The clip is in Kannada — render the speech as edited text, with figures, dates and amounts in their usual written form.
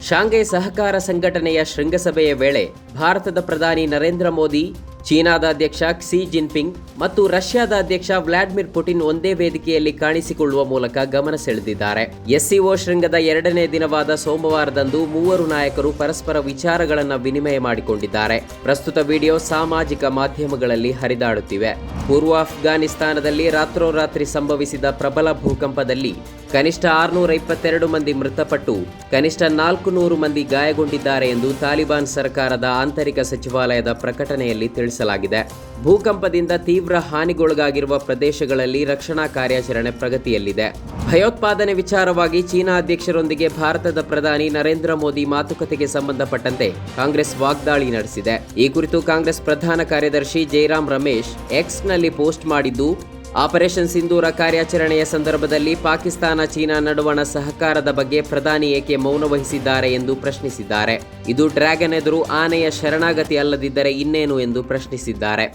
ಶಾಂಘೈ ಸಹಕಾರ ಸಂಘಟನೆಯ ಶೃಂಗಸಭೆಯ ವೇಳೆ ಭಾರತದ ಪ್ರಧಾನಿ ನರೇಂದ್ರ ಮೋದಿ, ಚೀನಾದ ಅಧ್ಯಕ್ಷ ಕ್ಸಿ ಜಿನ್ಪಿಂಗ್ ಮತ್ತು ರಷ್ಯಾದ ಅಧ್ಯಕ್ಷ ವ್ಲಾಡಿಮಿರ್ ಪುಟಿನ್ ಒಂದೇ ವೇದಿಕೆಯಲ್ಲಿ ಕಾಣಿಸಿಕೊಳ್ಳುವ ಮೂಲಕ ಗಮನ ಸೆಳೆದಿದ್ದಾರೆ. ಎಸ್ಸಿಒ ಶೃಂಗದ 2ನೇ ದಿನವಾದ ಸೋಮವಾರದಂದು ಮೂವರು ನಾಯಕರು ಪರಸ್ಪರ ವಿಚಾರಗಳನ್ನು ವಿನಿಮಯ ಮಾಡಿಕೊಂಡಿದ್ದಾರೆ. ಪ್ರಸ್ತುತ ವಿಡಿಯೋ ಸಾಮಾಜಿಕ ಮಾಧ್ಯಮಗಳಲ್ಲಿ ಹರಿದಾಡುತ್ತಿವೆ. ಪೂರ್ವ ಅಫ್ಘಾನಿಸ್ತಾನದಲ್ಲಿ ರಾತ್ರೋರಾತ್ರಿ ಸಂಭವಿಸಿದ ಪ್ರಬಲ ಭೂಕಂಪದಲ್ಲಿ ಕನಿಷ್ಠ 622 ಮಂದಿ ಮೃತಪಟ್ಟು ಕನಿಷ್ಠ 400 ಮಂದಿ ಗಾಯಗೊಂಡಿದ್ದಾರೆ ಎಂದು ತಾಲಿಬಾನ್ ಸರ್ಕಾರದ ಆಂತರಿಕ ಸಚಿವಾಲಯದ ಪ್ರಕಟಣೆಯಲ್ಲಿ ತಿಳಿಸಲಾಗಿದೆ. ಭೂಕಂಪದಿಂದ ತೀವ್ರ ಹಾನಿಗೊಳಗಾಗಿರುವ ಪ್ರದೇಶಗಳಲ್ಲಿ ರಕ್ಷಣಾ ಕಾರ್ಯಾಚರಣೆ ಪ್ರಗತಿಯಲ್ಲಿದೆ. ಭಯೋತ್ಪಾದನೆ ವಿಚಾರವಾಗಿ ಚೀನಾ ಅಧ್ಯಕ್ಷರೊಂದಿಗೆ ಭಾರತದ ಪ್ರಧಾನಿ ನರೇಂದ್ರ ಮೋದಿ ಮಾತುಕತೆಗೆ ಸಂಬಂಧಪಟ್ಟಂತೆ ಕಾಂಗ್ರೆಸ್ ವಾಗ್ದಾಳಿ ನಡೆಸಿದೆ. ಈ ಕುರಿತು ಕಾಂಗ್ರೆಸ್ ಪ್ರಧಾನ ಕಾರ್ಯದರ್ಶಿ ಜೈರಾಮ್ ರಮೇಶ್ ಎಕ್ಸ್ನಲ್ಲಿ ಪೋಸ್ಟ್ ಮಾಡಿದ್ದು, ಆಪರೇಷನ್ ಸಿಂಧೂರ ಕಾರ್ಯಾಚರಣೆಯ ಸಂದರ್ಭದಲ್ಲಿ ಪಾಕಿಸ್ತಾನ ಚೀನಾ ನಡುವಣ ಸಹಕಾರದ ಬಗ್ಗೆ ಪ್ರಧಾನಿ ಏಕೆ ಮೌನ ವಹಿಸಿದ್ದಾರೆ ಎಂದು ಪ್ರಶ್ನಿಸಿದ್ದಾರೆ. ಇದು ಡ್ರ್ಯಾಗನ್ ಎದುರು ಆನೆಯ ಶರಣಾಗತಿ ಅಲ್ಲದಿದ್ದರೆ ಇನ್ನೇನು ಎಂದು ಪ್ರಶ್ನಿಸಿದ್ದಾರೆ.